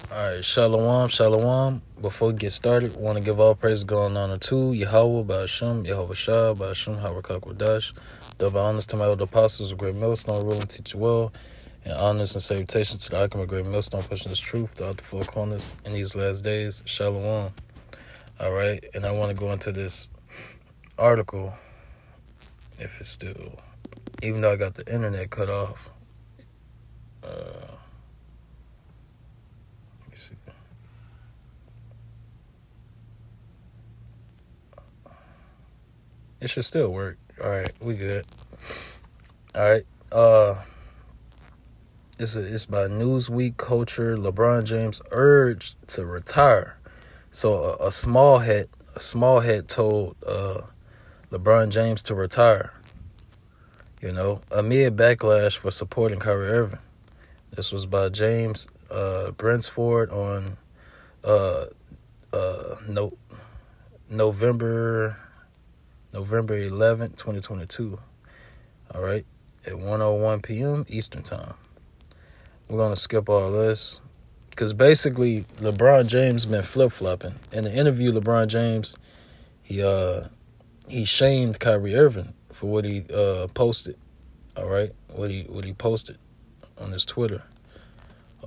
All right, shalom, shalom. Before we get started, I want to give all praise going on to Yahweh, Ba'ashem, Yahweh Shah, Ba'ashem, Harakak Wadash. Double honors to my elder apostles of Great Millstone, rule and teach well, and honors and salutations to the icon of Great Millstone, pushing this truth throughout the four corners in these last days. Shalom. All right, and I want to go into this article, if it's still, even though I got the internet cut off. Let me see. It should still work. All right, we good. All right. It's by Newsweek Culture. LeBron James urged to retire. So a small head told LeBron James to retire. You know, amid backlash for supporting Kyrie Irving. This was by James Brentford on November 11th, 2022. All right, at 1:01 p.m. Eastern Time. We're going to skip all this because basically LeBron James been flip-flopping. In the interview, LeBron James, he shamed Kyrie Irving for what he posted, all right, what he posted on his Twitter,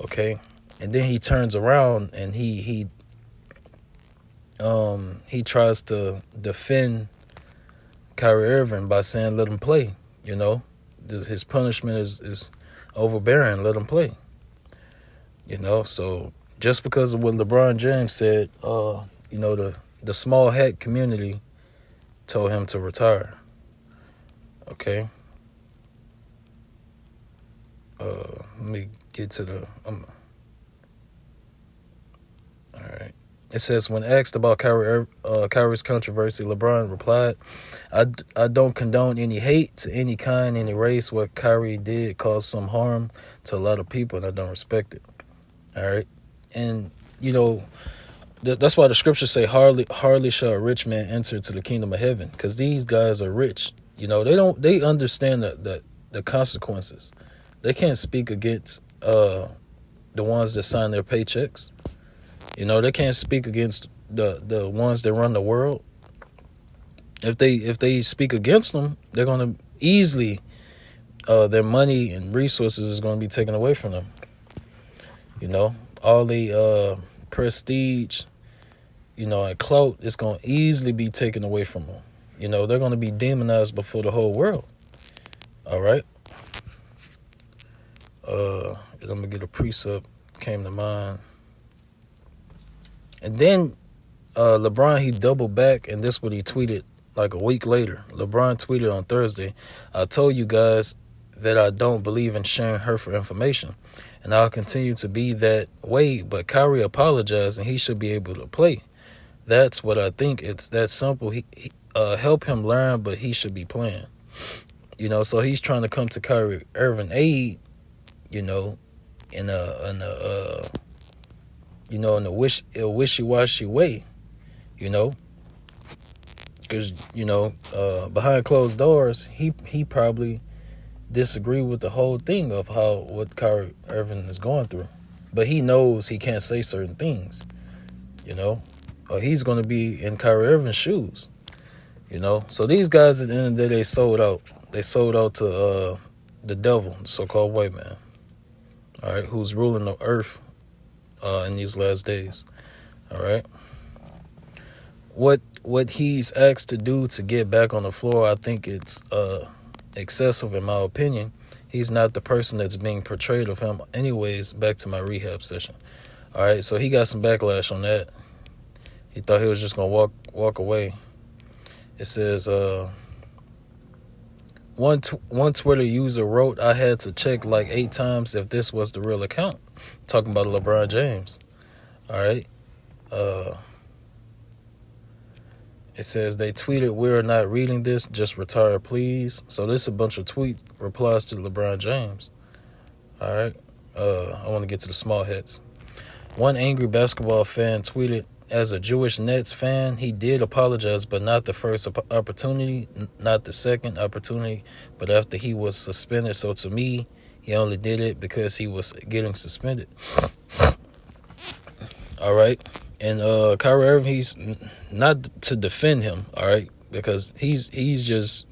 okay? And then he turns around and he tries to defend Kyrie Irving by saying let him play, you know? His punishment is overbearing, let him play. You know, so just because of what LeBron James said, you know, the small hat community told him to retire. Okay. Let me get to the all right. It says, when asked about Kyrie's controversy, LeBron replied, I don't condone any hate to any kind, any race. What Kyrie did caused some harm to a lot of people, and I don't respect it. All right. And, you know, that's why the scriptures say, hardly shall a rich man enter to the kingdom of heaven, because these guys are rich. You know, they understand the consequences. They can't speak against the ones that sign their paychecks. You know, they can't speak against the ones that run the world. If they speak against them, they're going to easily, their money and resources is going to be taken away from them. You know, all the prestige, you know, and clout is going to easily be taken away from them. You know, they're going to be demonized before the whole world. All right. I'm going to get a precept came to mind. And then LeBron, he doubled back, and this is what he tweeted like a week later. LeBron tweeted on Thursday, I told you guys that I don't believe in sharing hurtful information, and I'll continue to be that way, but Kyrie apologized, and he should be able to play. That's what I think. It's that simple. He help him learn, but he should be playing. You know, so he's trying to come to Kyrie Irving aid, you know, in a wishy-washy way, you know, because, you know, behind closed doors, he probably disagree with the whole thing of what Kyrie Irving is going through, but he knows he can't say certain things, you know, or he's going to be in Kyrie Irving's shoes, you know. So these guys, at the end of the day, they sold out to the devil, the so-called white man, all right, who's ruling the earth in these last days. All right. What he's asked to do to get back on the floor, I think it's excessive in my opinion. He's not the person that's being portrayed of him anyways. Back to my rehab session. All right, so he got some backlash on that. He thought he was just gonna walk away. It says one Twitter user wrote, I had to check like 8 times if this was the real account. Talking about LeBron James. All right. It says they tweeted, we're not reading this, just retire, please. So this is a bunch of tweet replies to LeBron James. All right. I want to get to the small hits. One angry basketball fan tweeted, as a Jewish Nets fan, he did apologize, but not the first opportunity, not the second opportunity, but after he was suspended. So to me, he only did it because he was getting suspended. All right. And Kyrie Irving, he's not to defend him, all right, because he's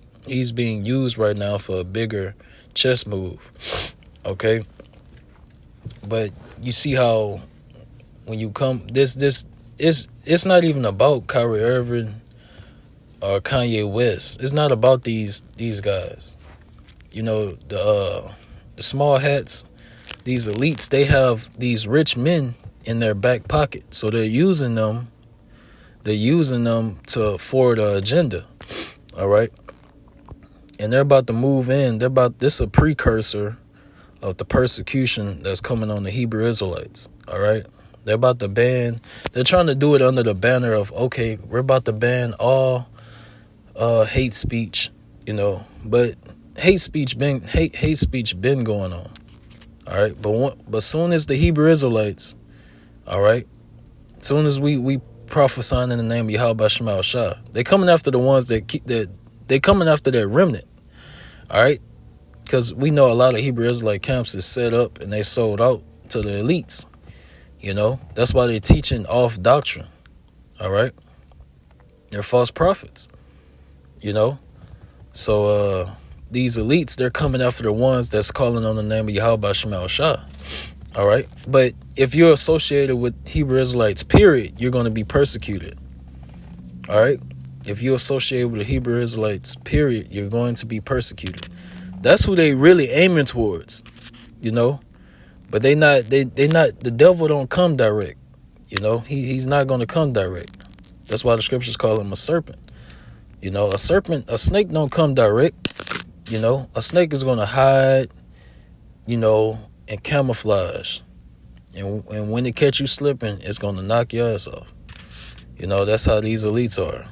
being used right now for a bigger chess move. Okay. But you see how when you come this it's not even about Kyrie Irving or Kanye West. It's not about these guys. You know, the small hats, these elites, they have these rich men in their back pocket. So they're using them to forward an agenda. All right. And they're about to move in. This is a precursor of the persecution that's coming on the Hebrew Israelites. All right. They're trying to do it under the banner of, okay, we're about to ban all hate speech, but hate speech been going on. All right. But soon as the Hebrew Israelites, all right, soon as we prophesying in the name of Yahweh Shema Shah, they coming after the ones they coming after that remnant. All right. Because we know a lot of Hebrew Israelite camps is set up and they sold out to the elites. That's why they're teaching off doctrine. All right. They're false prophets. So these elites, they're coming after the ones that's calling on the name of Yahweh Shema Shah. All right. But if you're associated with Hebrew Israelites, period, you're going to be persecuted. All right. If you're associated with the Hebrew Israelites, period, you're going to be persecuted. That's who they really aiming towards, but the devil don't come direct. He's not going to come direct. That's why the scriptures call him a serpent. A snake don't come direct. A snake is going to hide, and camouflage. And when it catch you slipping, it's going to knock your ass off. That's how these elites are,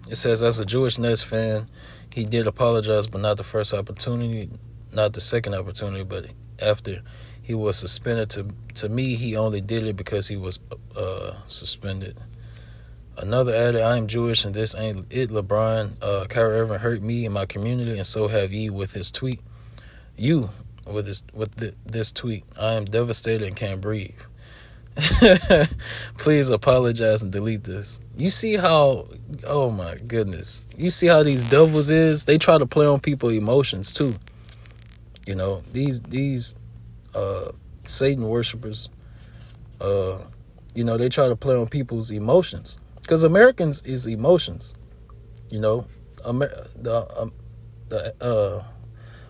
It says, as a Jewish Nets fan, he did apologize, but not the first opportunity, not the second opportunity, but after he was suspended. To me, he only did it because he was suspended. Another added, I am Jewish, and this ain't it, LeBron. Kyrie Irving hurt me and my community, and so have you with his tweet. This tweet. I am devastated and can't breathe. Please apologize and delete this. You see how, oh my goodness, you see how these devils is? They try to play on people's emotions too. These Satan worshipers, they try to play on people's emotions, because Americans is emotions. The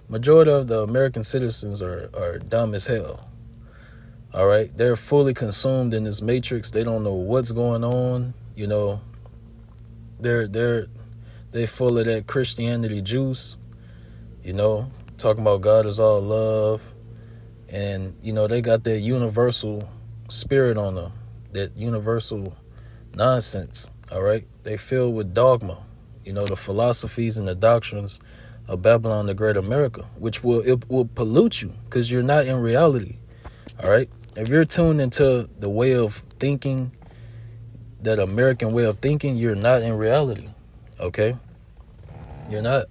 majority of the American citizens are dumb as hell. All right, they're fully consumed in this matrix. They don't know what's going on. They full of that Christianity juice. Talking about God is all love, and they got that universal spirit on them, that universal nonsense. All right, they filled with dogma. The philosophies and the doctrines of Babylon the Great America, which will pollute you because you're not in reality. All right. If you're tuned into the way of thinking, that American way of thinking, you're not in reality. Okay? You're not.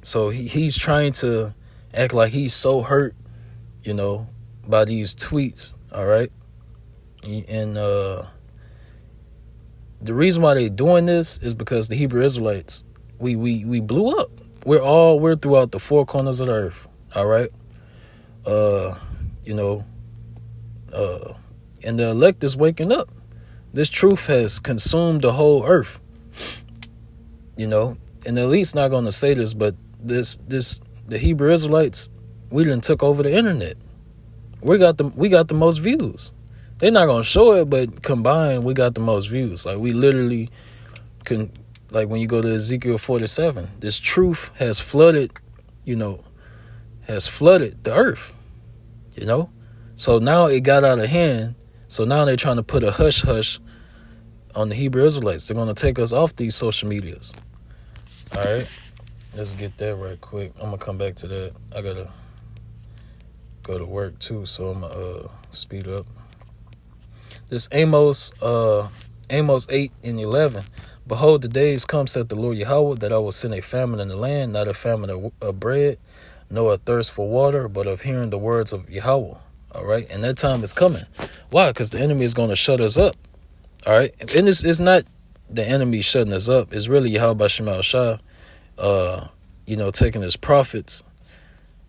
So he's trying to act like he's so hurt, by these tweets. All right? And the reason why they're doing this is because the Hebrew Israelites, we blew up. We're throughout the four corners of the earth. All right? And the elect is waking up. This truth has consumed the whole earth. And the elite's not going to say this, but the Hebrew Israelites, we done took over the internet. We got the most views. They're not going to show it, but combined, we got the most views. Like, we literally can, like, when you go to Ezekiel 47, this truth has flooded, the earth. So now it got out of hand. So now they're trying to put a hush on the Hebrew Israelites. They're going to take us off these social medias. All right, let's get that right quick. I'm gonna come back to that. I gotta go to work too, so I'm gonna speed up. This Amos 8:11. Behold, the days come, saith the Lord Yahweh, that I will send a famine in the land, not a famine of bread, nor a thirst for water, but of hearing the words of Yahweh. All right. And that time is coming. Why? Because the enemy is going to shut us up. All right. And it's not the enemy shutting us up. It's really Yahweh B'Shem Shah, taking his prophets.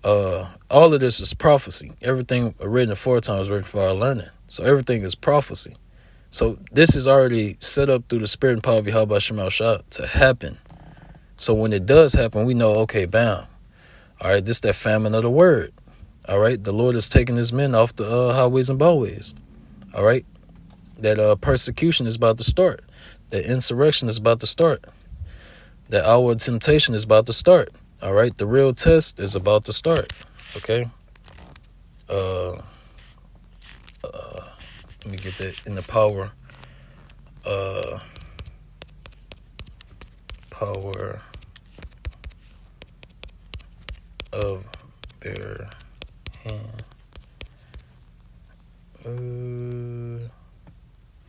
All of this is prophecy. Everything written aforetime is written for our learning. So everything is prophecy. So this is already set up through the spirit and power of Yahweh B'Shem Shah to happen. So when it does happen, we know, okay, bam. All right, this that famine of the word. All right, the Lord is taking his men off the highways and byways. All right, that persecution is about to start. That insurrection is about to start. That hour of temptation is about to start. All right, the real test is about to start. Okay. Let me get that in the power. Power of their hand.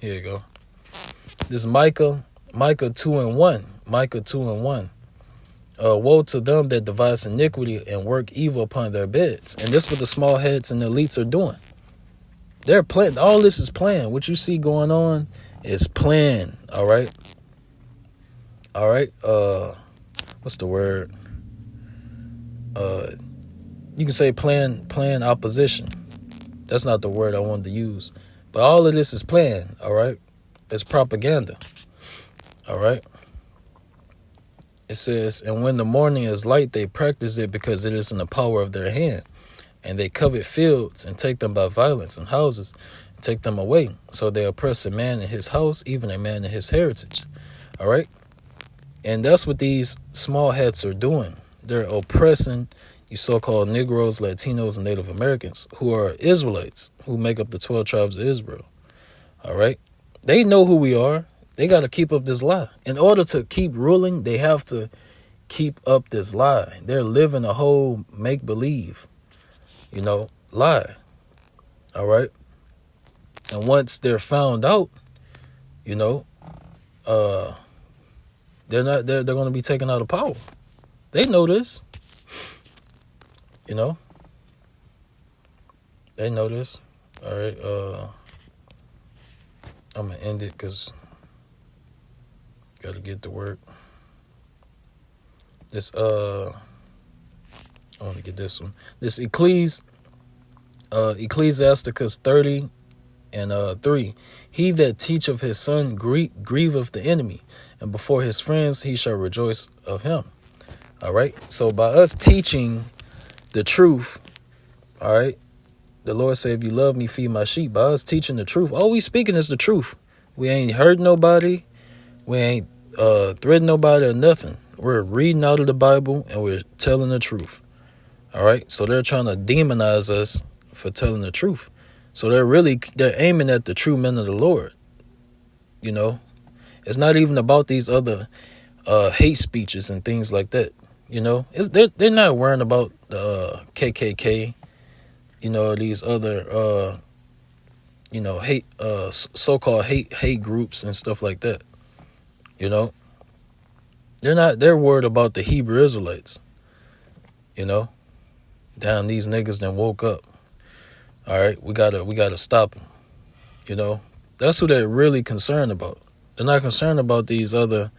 Here you go. This Micah 2:1. Micah 2:1. Woe to them that devise iniquity and work evil upon their beds. And this is what the small heads and the elites are doing. They're playing. All this is playing. What you see going on is playing. All right. All right. What's the word? You can say playing opposition. That's not the word I wanted to use. But all of this is playing. All right. It's propaganda. All right. It says, and when the morning is light, they practice it because it is in the power of their hand. And they covet fields and take them by violence, and houses and take them away. So they oppress a man in his house, even a man in his heritage. All right. And that's what these small hats are doing. They're oppressing you so-called Negroes, Latinos, and Native Americans who are Israelites, who make up the 12 tribes of Israel. All right. They know who we are. They got to keep up this lie. In order to keep ruling, they have to keep up this lie. They're living a whole make-believe, lie. All right. And once they're found out, they're going to be taken out of power. They know this. They know this. All right. I'm going to end it because got to get to work. This, I want to get this one. This Ecclesiasticus 30 and 3. He that teacheth his son grieveth the enemy, and before his friends he shall rejoice of him. All right. So by us teaching the truth, all right, the Lord said, if you love me, feed my sheep. By us teaching the truth, all we speaking is the truth. We ain't hurt nobody. We ain't threatening nobody or nothing. We're reading out of the Bible and we're telling the truth. All right. So they're trying to demonize us for telling the truth. So they're aiming at the true men of the Lord. It's not even about these other hate speeches and things like that. They're not worrying about the KKK. These other hate so-called hate groups and stuff like that. They're worried about the Hebrew Israelites. Damn, these niggas done woke up. All right, we gotta stop them. That's who they're really concerned about. They're not concerned about these other,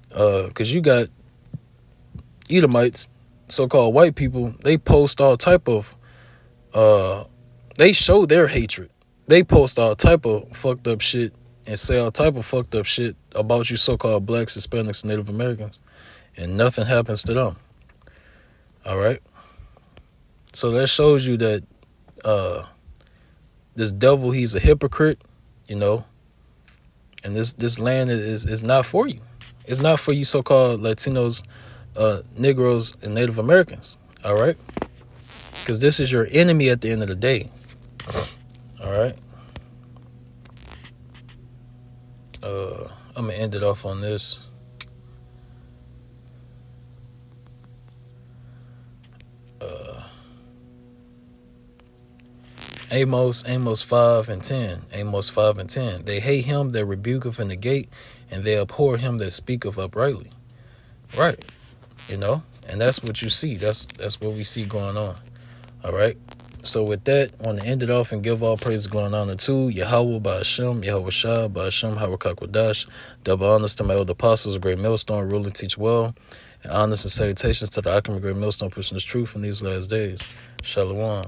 because you got Edomites, so-called white people. They post all type of, they show their hatred. They post all type of fucked up shit and say all type of fucked up shit about you so-called blacks, Hispanics, and Native Americans, and nothing happens to them. All right. So that shows you that this devil, he's a hypocrite, and this land is not for you. It's not for you so-called Latinos, Negroes, and Native Americans. All right. Because this is your enemy at the end of the day. All right. I'm going to end it off on this. Amos 5 and 10. Amos 5 and 10. They hate him that rebuketh in the gate, and they abhor him that speaketh uprightly. Right. And that's what you see. That's what we see going on. All right. So with that, I want to end it off and give all praise, glory, and honor to Yahweh by Hashem, Yahweh Shah by Hashem, Harakak. Double honors to my elder apostles, great millstone, rule and teach well. And honors and salutations to the Akim, great millstone, pushing this truth in these last days. Shalom.